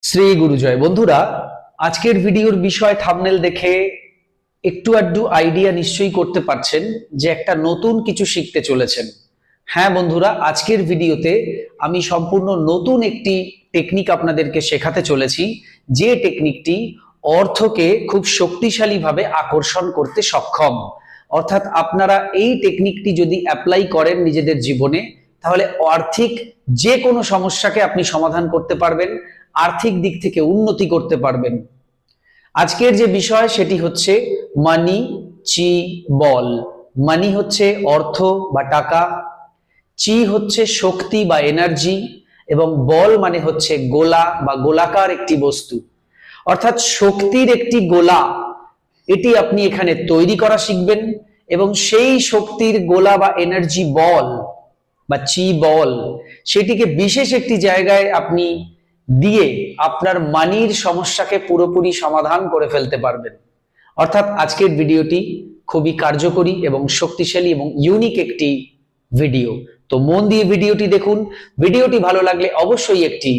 শ্রী গুরুজয় বন্ধুরা, আজকের ভিডিওর বিষয় থাম্বনেল দেখে একটু আধটু আইডিয়া নিশ্চয়ই করতে পারছেন যে একটা নতুন কিছু শিখতে চলেছেন। হ্যাঁ বন্ধুরা, আজকের ভিডিওতে আমি সম্পূর্ণ নতুন একটি টেকনিক আপনাদেরকে শেখাতে চলেছি, যে টেকনিকটি অর্থকে খুব শক্তিশালীভাবে আকর্ষণ করতে সক্ষম। অর্থাৎ আপনারা এই টেকনিকটি যদি অ্যাপ্লাই করেন নিজেদের জীবনে, তাহলে আর্থিক যে কোনো সমস্যাকে আপনি সমাধান করতে পারবেন, আর্থিক দিক থেকে উন্নতি করতে পারবেন। আজকের যে বিষয় সেটি হচ্ছে মানি চি বল। মানি হচ্ছে অর্থ বা টাকা, চি হচ্ছে শক্তি বা এনার্জি, এবং বল মানে হচ্ছে গোলা বা গোলাকার একটি বস্তু। অর্থাৎ শক্তির একটি গোলা, এটি আপনি এখানে তৈরি করা শিখবেন, এবং সেই শক্তির গোলা বা এনার্জি বল বা চি বল, সেটিকে বিশেষ একটি জায়গায় আপনি দিয়ে আপনার মানির সমস্যাকে পুরোপুরি সমাধান করে ফেলতে পারবেন। অর্থাৎ আজকের ভিডিওটি খুবই কার্যকরী এবং শক্তিশালী এবং ইউনিক একটি ভিডিও। তো মন দিয়ে ভিডিওটি দেখুন। ভিডিওটি ভালো লাগলে অবশ্যই একটি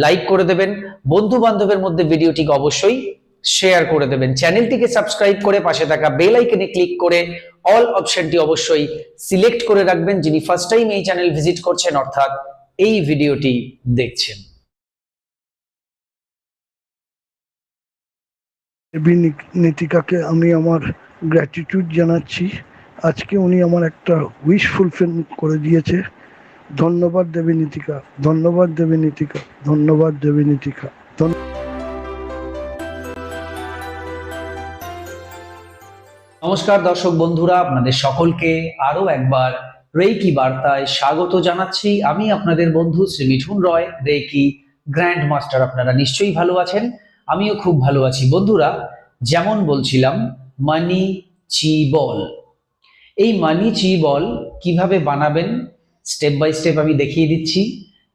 লাইক করে দেবেন, বন্ধু বান্ধবের মধ্যে ভিডিওটিকে অবশ্যই শেয়ার করে দেবেন। চ্যানেলটিকে সাবস্ক্রাইব করে পাশে থাকা বেল আইকনে ক্লিক করে অল অপশনটি অবশ্যই সিলেক্ট করে রাখবেন, যিনি ফার্স্ট টাইম এই চ্যানেল ভিজিট করছেন অর্থাৎ এই ভিডিওটি দেখছেন। দেবী নীতিকাকে আমি আমার গ্র্যাটিটিউড জানাচ্ছি। আজকে উনি আমার একটা উইশ ফুলফিল করে দিয়েছে। ধন্যবাদ দেবী নীতিকা, ধন্যবাদ দেবী নীতিকা, ধন্যবাদ দেবী নীতিকা। নমস্কার দর্শক বন্ধুরা, আপনাদের সকলকে আরো একবার রেকি বার্তায় স্বাগত জানাচ্ছি। আমি আপনাদের বন্ধু শ্রী মিঠুন রয়, রেকি গ্র্যান্ড মাস্টার। আপনারা নিশ্চয়ই ভালো আছেন, আমিও খুব ভালো আছি। বন্ধুরা, যেমন বলছিলাম, মানি চি বল। এই মানি চি বল কিভাবে বানাবেন স্টেপ বাই স্টেপ আমি দেখিয়ে দিচ্ছি,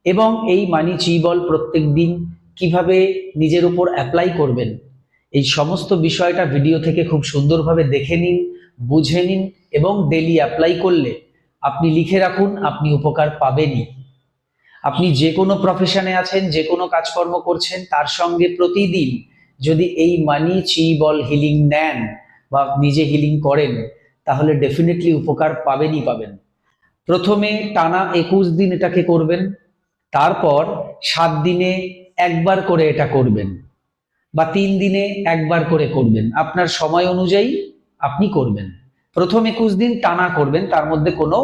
এবং এই মানি চি বল প্রত্যেক দিন কিভাবে নিজের উপর অ্যাপ্লাই করবেন, এই সমস্ত বিষয়টা ভিডিও থেকে খুব সুন্দরভাবে দেখে নিন, বুঝে নিন, এবং ডেলি অ্যাপ্লাই করলে আপনি লিখে রাখুন, আপনি উপকার পাবেনই। আপনি যে কোনো প্রফেশনে আছেন, যে কোনো কাজকর্ম করছেন, তার সঙ্গে প্রতিদিন যদি এই মানি চি বল হিলিং নেন বা নিজে হিলিং করেন, তাহলে ডেফিনেটলি উপকার পাবেনই পাবেন। প্রথমে টানা 21 দিন এটাকে করবেন, তারপর 7 দিনে একবার করে এটা করবেন, বা 3 দিনে একবার করে করবেন, আপনার সময় অনুযায়ী আপনি করবেন। প্রথম 21 দিন টানা করবেন, তার মধ্যে কোনো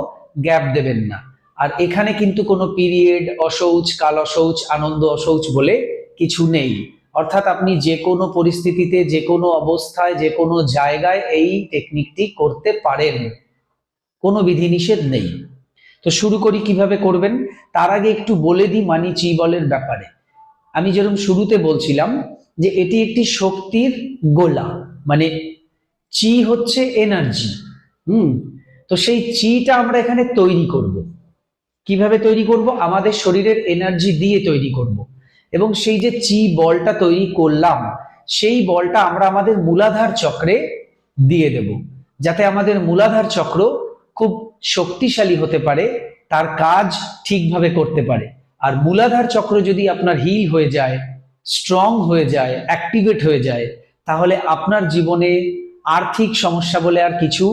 গ্যাপ দেবেন না। আর এখানে কিন্তু কোনো পিরিয়ড, অশৌচ, কাল অশৌচ, আনন্দ অশৌচ বলে কিছু নেই। অর্থাৎ আপনি যে কোনো পরিস্থিতিতে, যে কোনো অবস্থায়, যে কোনো জায়গায় এই টেকনিকটি করতে পারেন, কোনো বিধিনিষেধ নেই। তো শুরু করি কিভাবে করবেন। তার আগে একটু বলে দিই মানি চি বলের ব্যাপারে। আমি যেরকম শুরুতে বলছিলাম যে এটি একটি শক্তির গোলা, মানে চি হচ্ছে এনার্জি। তো সেই চিটা আমরা এখানে তৈরি করব। কিভাবে তৈরি করব? আমাদের শরীরের এনার্জি দিয়ে তৈরি করব, এবং সেই যে চি বলটা তৈরি করলাম, সেই বলটা আমরা আমাদের মূলাধার চক্রে দিয়ে দেব, যাতে আমাদের মূলাধার চক্র খুব শক্তিশালী হতে পারে, তার কাজ ঠিকভাবে করতে পারে। আর মূলাধার চক্র যদি আপনার হিল হয়ে যায়, স্ট্রং হয়ে যায়, অ্যাক্টিভেট হয়ে যায়, তাহলে আপনার জীবনে আর্থিক সমস্যা বলে আর কিছু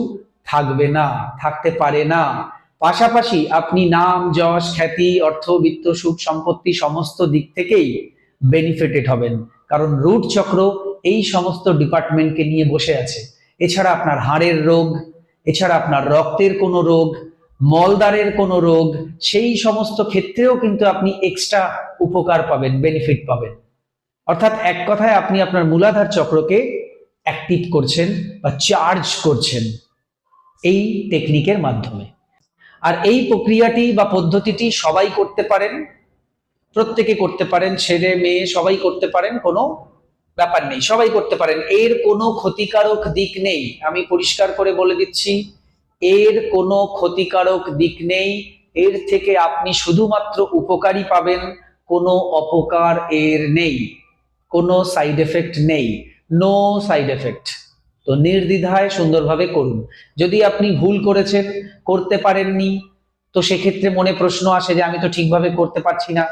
থাকবে না, থাকতে পারে না। পাশাপাশি আপনি নাম, যশ, খ্যাতি, অর্থ, বিত্ত, সুখ, সম্পত্তি সমস্ত দিক থেকেই বেনিফিটেড হবেন, কারণ রুট চক্র এই সমস্ত ডিপার্টমেন্টকে নিয়ে বসে আছে। এছাড়া আপনার হাড়ের রোগ, এছাড়া আপনার রক্তের কোনো রোগ, মলদ্বারের কোনো রোগ, সেই সমস্ত ক্ষেত্রেও কিন্তু আপনি এক্সট্রা উপকার পাবেন, বেনিফিট পাবেন। অর্থাৎ এক কথায় আপনি আপনার মূলাধার চক্রকে অ্যাক্টিভ করছেন বা চার্জ করছেন এই টেকনিকের মাধ্যমে। আর এই প্রক্রিয়াটি বা পদ্ধতিটি সবাই করতে পারেন, প্রত্যেকে করতে পারেন, ছেলে মেয়ে সবাই করতে পারেন, কোনো ব্যাপার নেই, সবাই করতে পারেন। এর কোনো ক্ষতিকারক দিক নেই, আমি পরিষ্কার করে বলে দিচ্ছি, এর কোনো ক্ষতিকারক দিক নেই। এর থেকে আপনি শুধুমাত্র উপকারই পাবেন, কোনো অপকার এর নেই, কোনো সাইড এফেক্ট নেই, নো সাইড এফেক্ট। তো নির্দ্বিধায় সুন্দরভাবে করুন। যদি আপনি ভুল করেছেন, করতে পারেননি, তো সেক্ষেত্রে মনে প্রশ্ন আসে যে আমি তো ঠিকভাবে করতে পারছি না,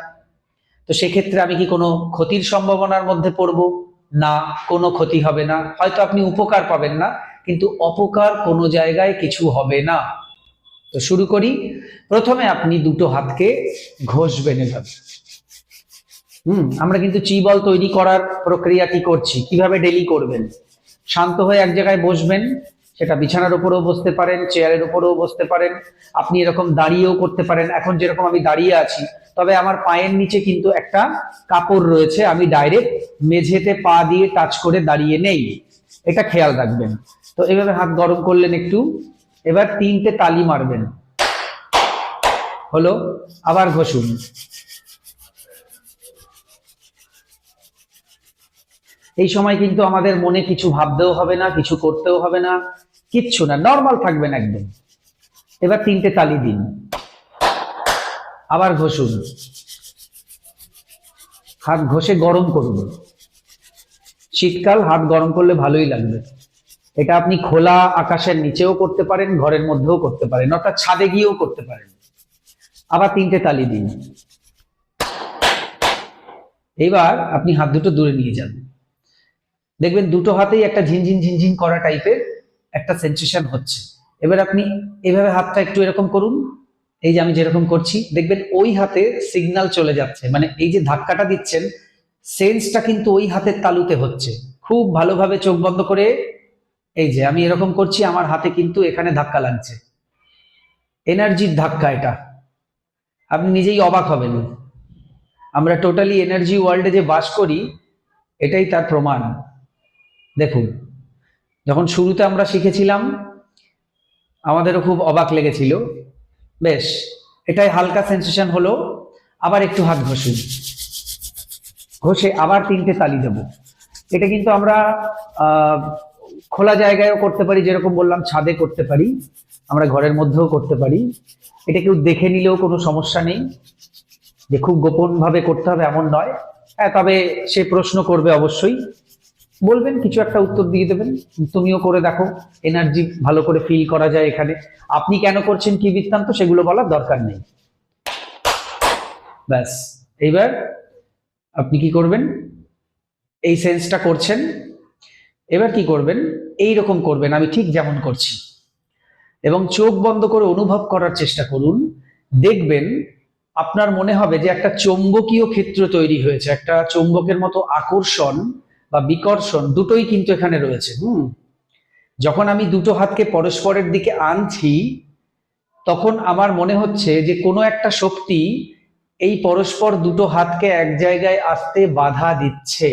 তো সেক্ষেত্রে আমি কি কোনো ক্ষতির সম্ভাবনার মধ্যে পড়বো? না, কোনো ক্ষতি হবে না। হয়তো আপনি উপকার পাবেন না, কিন্তু অপকার কোনো জায়গায় কিছু হবে না। তো শুরু করি। প্রথমে আপনি দুটো হাতকে ঘষবেন এভাবে। আমরা কিন্তু চি বল তৈরি করার প্রক্রিয়া কি করছি, কিভাবে ডেলি করবেন। শান্ত হয়ে এক জায়গায় বসবেন, সেটা বিছানার উপরেও বসতে পারেন, চেয়ারের উপরেও বসতে পারেন, আপনি এরকম দাঁড়িয়েও করতে পারেন। এখন যেরকম আমি দাঁড়িয়ে আছি, তবে আমার পায়ের নিচে কিন্তু একটা কাপড় রয়েছে, আমি ডাইরেক্ট মেঝেতে পা দিয়ে টাচ করে দাঁড়িয়ে নেই, এটা খেয়াল রাখবেন। তো এভাবে হাত গরম করলেন একটু, এবার 3টে তালি মারবেন। হলো, আবার ঘষুন। এই সময় কিন্তু আমাদের মনে কিছু ভাবতেও হবে না, কিছু করতেও হবে না, কিচ্ছু না, নর্মাল থাকবেন একদম। এবার 3টে তালি দিন, আবার ঘষুন, হাত ঘষে গরম করুন। শীতকাল, হাত গরম করলে ভালোই লাগবে। এটা আপনি খোলা আকাশের নিচেও করতে পারেন, ঘরের মধ্যেও করতে পারেন, অর্থাৎ ছাদে গিয়েও করতে পারেন। আবার 3টে তালি দিন। এবার আপনি হাত দুটো দূরে নিয়ে যান, দেখবেন দুটো হাতেই একটা ঝিনঝিন ঝিনঝিন করা টাইপের একটা সেন্সেশন হচ্ছে। এবার আপনি এভাবে হাতটা একটু এরকম করুন, এই যে আমি যেরকম করছি, দেখবেন ওই হাতে সিগন্যাল চলে যাচ্ছে, মানে এই যে ধাক্কাটা দিচ্ছেন, সেন্সটা কিন্তু ওই হাতের তালুতে হচ্ছে। খুব ভালোভাবে চোখ বন্ধ করে, এই যে আমি এরকম করছি, আমার হাতে কিন্তু এখানে ধাক্কা লাগছে, এনার্জির ধাক্কা এটা। আপনি নিজেই অবাক হবেন, আমরা টোটালি এনার্জি ওয়ার্ল্ডে যে বাস করি, এটাই তার প্রমাণ। দেখুন, যখন শুরুতে আমরা শিখেছিলাম, আমাদেরও খুব অবাক লেগেছিল। বেশ, এটাই হালকা সেন্সেশন হলো। আবার একটু হাত ঘষুন, ঘষে আবার 3টে তালি দেব। এটা কিন্তু আমরা খোলা জায়গায়ও করতে পারি, যেরকম বললাম ছাদে করতে পারি, আমরা ঘরের মধ্যেও করতে পারি। এটা কেউ দেখে নিলেও কোনো সমস্যা নেই, যে খুব গোপন ভাবে করতে হবে এমন নয়। হ্যাঁ, তবে সে প্রশ্ন করবে অবশ্যই, বলবেন, কিছু একটা উত্তর দিয়ে দেবেন, তুমিও করে দেখো, এনার্জি ভালো করে ফিল করা যায় এখানে। আপনি কেন করছেন, কি বৃত্তান্ত, সেগুলো বলার দরকার নেই। ব্যাস, এইবার আপনি কি করবেন, এই সেন্সটা করছেন, এবার কি করবেন, এই রকম করবেন আমি ঠিক যেমন করছি, এবং চোখ বন্ধ করে অনুভব করার চেষ্টা করুন। দেখবেন আপনার মনে হবে যে একটা চৌম্বকীয় ক্ষেত্র তৈরি হয়েছে, একটা চৌম্বকের মতো আকর্ষণ বা বিকর্ষণ দুটোই কিন্তু এখানে রয়েছে। যখন আমি দুটো হাতকে পরস্পরের দিকে আনছি, তখন আমার মনে হচ্ছে যে কোনো একটা শক্তি এই পরস্পর দুটো হাতকে এক জায়গায় আসতে বাধা দিচ্ছে,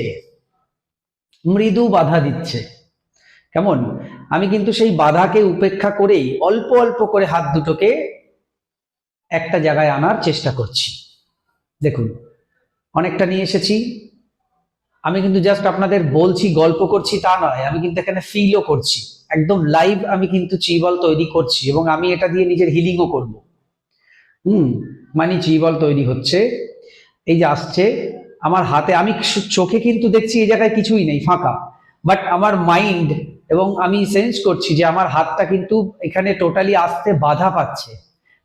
মৃদু বাধা দিচ্ছে। কেমন? আমি কিন্তু সেই বাধাকে উপেক্ষা করেই অল্প অল্প করে হাত দুটোকে একটা জায়গায় আনার চেষ্টা করছি। দেখুন, অনেকটা নিয়ে এসেছি। আমি কিন্তু জাস্ট আপনাদের বলছি, গল্প করছি তা নয়, আমি কিন্তু এখানে ফিলও করছি, একদম লাইভ আমি কিন্তু চি বল তৈরি করছি, এবং আমি এটা দিয়ে নিজের হিলিংও করব। মানে চি বল তৈরি হচ্ছে, এই যে আসছে আমার হাতে, আমি চোখে কিন্তু দেখছি এই জায়গায় কিছুই নেই, ফাঁকা, বাট আমার মাইন্ড এবং আমি সেন্স করছি যে আমার হাতটা কিন্তু এখানে টোটালি আসতে বাধা পাচ্ছে।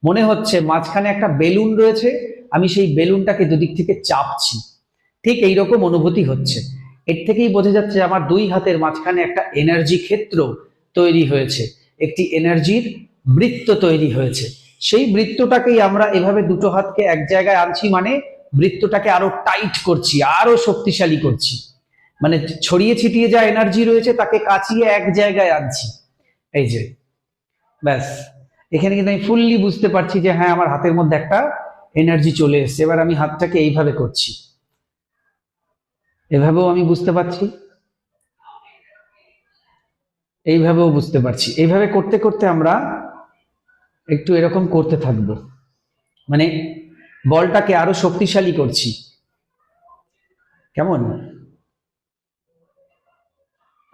মনে হচ্ছে মাঝখানে একটা বেলুন রয়েছে, আমি সেই বেলুনটাকে দুদিক থেকে চাপছি, ঠিক এইরকম অনুভূতি হচ্ছে। এর থেকেই বোঝা যাচ্ছে আমার দুই হাতের মাঝখানে একটা এনার্জি ক্ষেত্র তৈরি হয়েছে, একটি এনার্জির বৃত্ত তৈরি হয়েছে। সেই বৃত্তটাকেই আমরা এভাবে দুটো হাতকে এক জায়গায় আনছি, মানে বৃত্তটাকে আরো টাইট করছি, আরো শক্তিশালী করছি, মানে ছড়িয়ে ছিটিয়ে যা এনার্জি রয়েছে তাকে কাচিয়ে এক জায়গায় আনছি। এই যে, ব্যাস, এখানে কিন্তু আমি ফুললি বুঝতে পারছি যে হ্যাঁ, আমার হাতের মধ্যে একটা এনার্জি চলে এসেছে। এবার আমি হাতটাকে এইভাবে করছি, এভাবেও আমি বুঝতে পারছি, এইভাবেও বুঝতে পারছি। এইভাবে করতে করতে আমরা একটু এরকম করতে থাকবো, মানে বলটাকে আরো শক্তিশালী করছি। কেমন?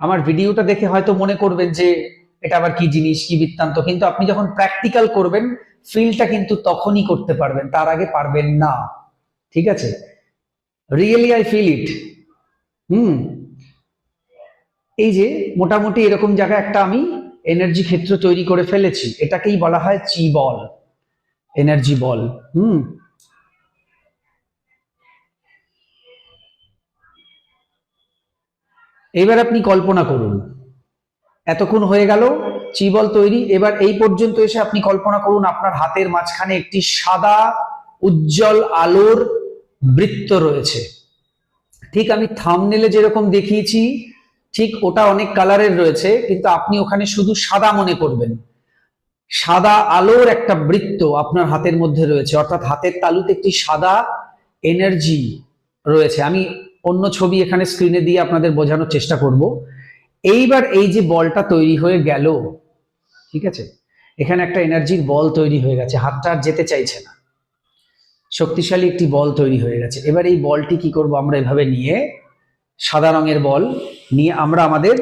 আমার ভিডিওটা দেখে হয়তো মনে করবেন যে এটা আবার কি জিনিস, কি বৃত্তান্ত, কিন্তু আপনি যখন প্র্যাকটিক্যাল করবেন, ফিলটা কিন্তু তখনই করতে পারবেন, তার আগে পারবেন না। ঠিক আছে? Really I feel it. এই যে মোটামুটি এরকম জায়গায় একটা আমি এনার্জি ক্ষেত্র তৈরি করে ফেলেছি, এটাকেই বলা হয় চি বল, এনার্জি বল। এবার আপনি কল্পনা করুন, এতক্ষণ হয়ে গেল চি বল তৈরি। এবার এই পর্যন্ত এসে আপনি কল্পনা করুন আপনার হাতের মাঝখানে একটি সাদা উজ্জ্বল আলোর বৃত্ত রয়েছে। ঠিক আমি থাম্বনেলে যেরকম দেখিয়েছি ঠিক ওটা অনেক কালারের রয়েছে, কিন্তু আপনি ওখানে শুধু সাদা মনে করবেন। সাদা আলোর একটা বৃত্ত আপনার হাতের মধ্যে রয়েছে, অর্থাৎ হাতের তালুতে একটি সাদা এনার্জি রয়েছে। আমি অন্য ছবি এখানে স্ক্রিনে দিয়ে আপনাদের বোঝানোর চেষ্টা করব। এইবার এই যে বলটা তৈরি হয়ে গেল, ঠিক আছে, এখানে একটা এনার্জির বল তৈরি হয়ে গেছে, হাতটা আর যেতে চাইছে না, শক্তিশালী একটি বল তৈরি হয়ে গেছে। এবার এই বলটি কি করব, আমরা এভাবে নিয়ে, সাদা রঙের বল নিয়ে আমরা আমাদের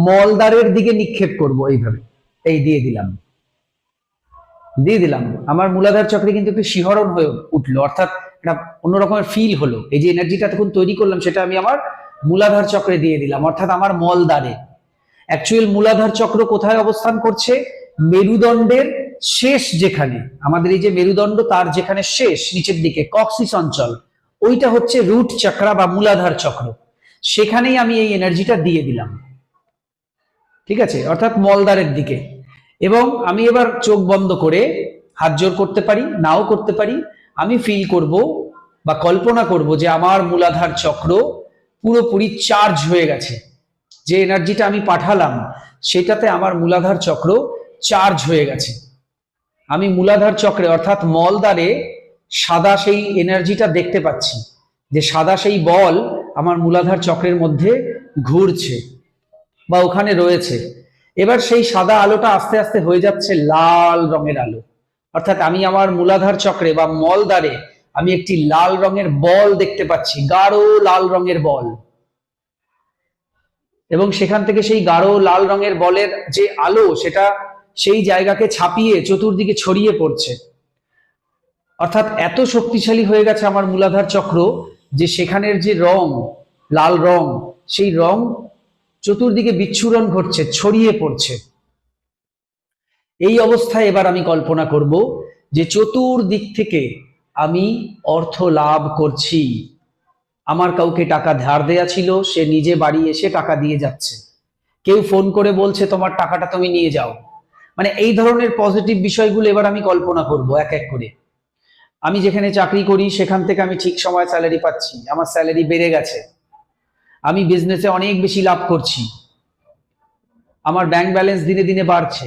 মলদ্বারের দিকে নিক্ষেপ করব। এইভাবে এই দিয়ে দিলাম, আমার মূলাধার চক্রে কিন্তু একটু শিহরণ হয়ে উঠলো, অর্থাৎ একটা অন্যরকমের ফিল হলো। এই যে এনার্জিটা তখন তৈরি করলাম সেটা আমি আমার মূলাধার চক্রে দিয়ে দিলাম, অর্থাৎ আমার মলদ্বারে। অ্যাকচুয়াল মূলাধার চক্র কোথায় অবস্থান করছে? মেরুদণ্ডের শেষ, যেখানে আমাদের এই যে মেরুদণ্ড তার যেখানে শেষ নিচের দিকে কক্সিস অঞ্চল, ওইটা হচ্ছে রুট চক্রা বা মূলাধার চক্র। সেখানেই আমি এই এনার্জিটা দিয়ে দিলাম, ঠিক আছে, অর্থাৎ মলদ্বারের দিকে। এবং আমি এবার চোখ বন্ধ করে হাত জোর করতে পারি, নাও করতে পারি। আমি ফিল করব বা কল্পনা করব যে আমার মূলাধার চক্র পুরোপুরি চার্জ হয়ে গেছে। যে এনার্জিটা আমি পাঠালাম সেটাতে আমার মূলাধার চক্র চার্জ হয়ে গেছে। আমি মূলাধার চক্রে অর্থাৎ মলদ্বারে সাদা সেই এনার্জিটা দেখতে পাচ্ছি, যে সাদা সেই বল আমার মূলাধার চক্রের মধ্যে ঘুরছে বা ওখানে রয়েছে। এবার সেই সাদা আলোটা আস্তে আস্তে হয়ে যাচ্ছে লাল রঙের আলো, অর্থাৎ আমি আমার মূলাধার চক্রে বা মলদ্বারে আমি একটি লাল রঙের বল দেখতে পাচ্ছি, গাঢ় লাল রঙের বল। এবং সেখান থেকে সেই গাঢ় লাল রঙের বলের যে আলো সেটা সেই জায়গাকে ছাপিয়ে চতুর্দিকে ছড়িয়ে পড়ছে। অর্থাৎ এত শক্তিশালী হয়ে গেছে আমার মূলাধার চক্র যে সেখানের যে রং, লাল রং, সেই রং চতুর্দিকে বিচ্ছুরণ ঘটছে, ছড়িয়ে পড়ছে। এই অবস্থায় এবার আমি কল্পনা করব যে চতুর্দিক থেকে আমি অর্থ লাভ করছি। আমার কাউকে টাকা ধার দেয়া ছিল, সে নিজে বাড়ি এসে টাকা দিয়ে যাচ্ছে। কেউ ফোন করে বলছে তোমার টাকাটা তুমি নিয়ে যাও। মানে এই ধরনের পজিটিভ বিষয়গুলো এবার আমি কল্পনা করব এক এক করে। আমি যেখানে চাকরি করি সেখান থেকে আমি ঠিক সময় স্যালারি পাচ্ছি, আমার স্যালারি বেড়ে গেছে, আমি বিজনেসে অনেক বেশি লাভ করছি, আমার ব্যাংক ব্যালেন্স দিনে দিনে বাড়ছে,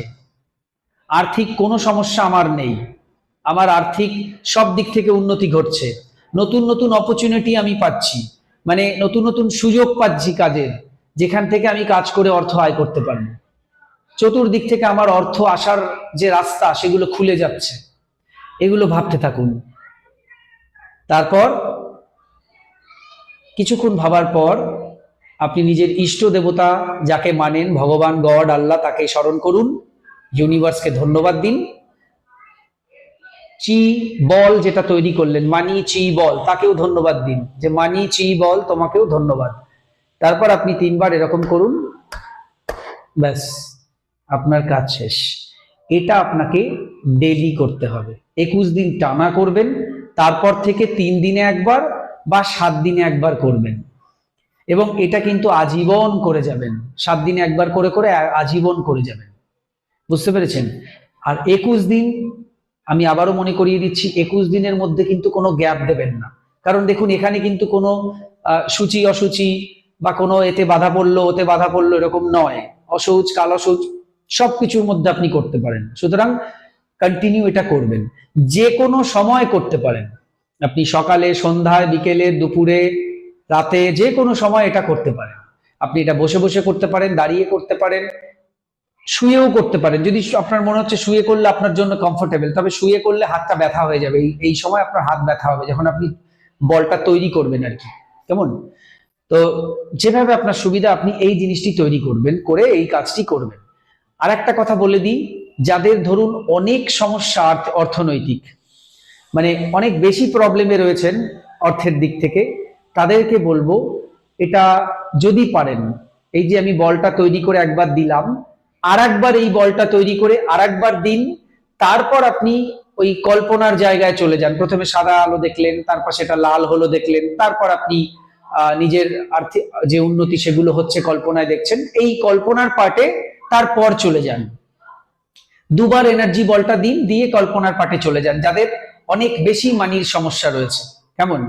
আর্থিক কোনো সমস্যা আমার নেই, আমার আর্থিক সব দিক থেকে উন্নতি ঘটছে, নতুন নতুন অপরচুনিটি আমি পাচ্ছি, মানে নতুন নতুন সুযোগ পাচ্ছি কাজের, যেখান থেকে আমি কাজ করে অর্থ আয় করতে পারবো। চতুর্দিক থেকে আমার অর্থ আসার যে রাস্তা সেগুলো খুলে যাচ্ছে। এগুলো ভাবতে থাকুন। তারপর কিছুক্ষণ ভাবার পর আপনি নিজের ইষ্ট দেবতা যাকে মানেন, ভগবান, গড, আল্লাহ, তাকে স্মরণ করুন, ইউনিভার্সকে ধন্যবাদ দিন। চি বল যেটা তৈরি করলেন, মানি চি বল, তাকেও ধন্যবাদ দিন যে মানি চি বল তোমাকেও ধন্যবাদ। তারপর আপনি 3 বার এরকম করুন, ব্যাস আপনার কাজ শেষ। এটা আপনাকে ডেইলি করতে হবে, 21 দিন টানা করবেন। তারপর থেকে 3 দিনে একবার বা 7 দিনে একবার করবেন, এবং এটা কিন্তু আজীবন করে যাবেন। 7 দিনে একবার করে করে আজীবন করে যাবেন, বুঝতে পেরেছেন? আর 21 দিন আমি আবারও মনে করিয়ে দিচ্ছি, 21 দিনের মধ্যে কিন্তু কোনো গ্যাপ দেবেন না। কারণ দেখুন এখানে কিন্তু কোনো সূচি অসুচি বা কোনো এতে বাধা পড়লো ওতে বাধা পড়লো এরকম নয়। অসৌচ কাল অসৌচ সবকিছুর মধ্যে আপনি করতে পারেন। সুতরাং কন্টিনিউ এটা করবেন, যে কোনো সময় করতে পারেন আপনি, সকালে, সন্ধ্যায়, বিকেলে, দুপুরে, রাতে, যে কোনো সময় এটা করতে পারেন। আপনি এটা বসে বসে করতে পারেন, দাঁড়িয়ে করতে পারেন, শুয়েও করতে পারেন। যদি আপনার মনে হচ্ছে শুয়ে করলে আপনার জন্য কমফোর্টেবল, তবে শুয়ে করলে হাতটা ব্যথা হয়ে যাবে। এই সময় আপনার হাত ব্যথা হবে যখন আপনি বলটা তৈরি করবেন আর কি, কেমন? তো যেভাবে আপনার সুবিধা আপনি এই জিনিসটি তৈরি করবেন, করে এই কাজটি করবেন। আর একটা কথা বলে দিই, যাদের ধরুন অনেক সমস্যা অর্থনৈতিক, মানে অনেক বেশি প্রবলেমে রয়েছেন অর্থের দিক থেকে, তাদেরকে বলবো এটা যদি পারেন, এই যে আমি বলটা তৈরি করে একবার দিলাম, আর একবার এই বলটা তৈরি করে আর একবার দিন। তারপর আপনি ওই কল্পনার জায়গায় চলে যান। প্রথমে সাদা আলো দেখলেন, তারপর সেটা লাল হলো দেখলেন, তারপর আপনি নিজের আর্থিক যে উন্নতি সেগুলো হচ্ছে কল্পনায় দেখছেন, এই কল্পনার পার্টে তারপর চলে যান। দুবার এনার্জি বলটা দিন, দিয়ে কল্পনার পার্টে চলে যান যাদের অনেক বেশি মানির সমস্যা রয়েছে। কেমন?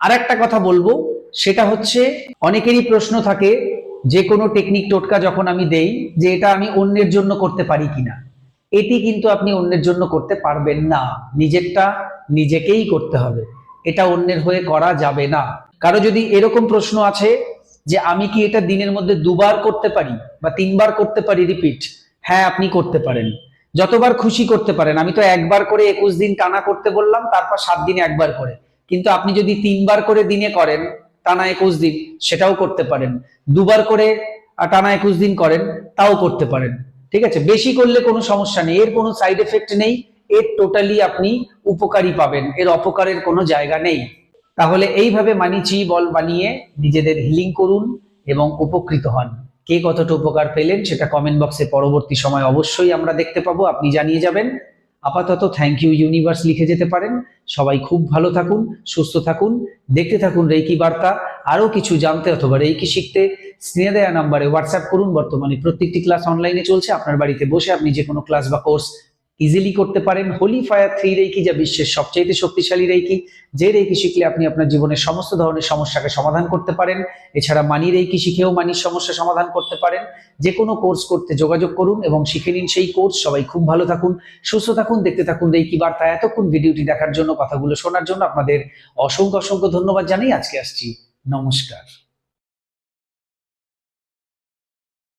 আর একটা কথা বলবো, সেটা হচ্ছে অনেকেরই প্রশ্ন থাকে যে কোনো টেকনিক টোটকা যখন আমি দেই যে এটা আমি অন্যের জন্য করতে পারি কিনা। এটি কিন্তু আপনি অন্যের জন্য করতে পারবেন না, নিজেরটা নিজেকেই করতে হবে, এটা অন্যের হয়ে করা যাবে না। কারো যদি এরকম প্রশ্ন আছে যে আমি কি এটা দিনের মধ্যে দুবার করতে পারি বা তিনবার করতে পারি রিপিট, হ্যাঁ আপনি করতে পারেন, যতবার খুশি করতে পারেন। আমি তো একবার করে 21 দিন টানা করতে বললাম, তারপর 7 দিনে একবার করে, কিন্তু আপনি যদি 3বার করে দিনে করেন টানা 21 দিন, সেটাও করতে পারেন। দুবার করে টানা 21 দিন করেন, তাও করতে পারেন। ঠিক আছে, বেশি করলে কোনো সমস্যা নেই, এর কোনো সাইড এফেক্ট নেই, এর টোটালি আপনি উপকারী পাবেন, এর অপকারের কোনো জায়গা নেই। তাহলে এইভাবে মানি চি বল বানিয়ে নিজেদের হিলিং করুন এবং উপকৃত হন। কে কতটা উপকার পেলেন সেটা কমেন্ট বক্সে পরবর্তী সময় অবশ্যই আমরা দেখতে পাবো, আপনি জানিয়ে যাবেন। আপাতত থ্যাংক ইউ ইউনিভার্স লিখে যেতে পারেন। সবাই খুব ভালো থাকুন, সুস্থ থাকুন, দেখতে থাকুন রেকি বার্তা। আরো কিছু জানতে অথবা রেকি শিখতে স্ক্রিনে দেওয়া নাম্বারে হোয়াটসঅ্যাপ করুন। বর্তমানে প্রত্যেকটি ক্লাস অনলাইনে চলছে, আপনার বাড়িতে বসে আপনি যে কোনো ক্লাস বা কোর্স ইজিলি করতে পারেন। হোলি ফায়ার 3 রেকি, যা বিশ্বের সবচেয়ে শক্তিশালী রেকি, যে রেকি শিখলে আপনি আপনার জীবনের সমস্ত ধরনের সমস্যাকে সমাধান করতে পারেন। এছাড়া মানি রেকি শিখেও মানির সমস্যা সমাধান করতে পারেন। যে কোনো কোর্স করতে যোগাযোগ করুন এবং শিখে নিন সেই কোর্স। সবাই খুব ভালো থাকুন, সুস্থ থাকুন, দেখতে থাকুন রেকি বার্তা। এতক্ষণ ভিডিওটি দেখার জন্য, কথাগুলো শোনার জন্য আপনাদের অসংখ্য অসংখ্য ধন্যবাদ জানাই। আজকে আসছি, নমস্কার।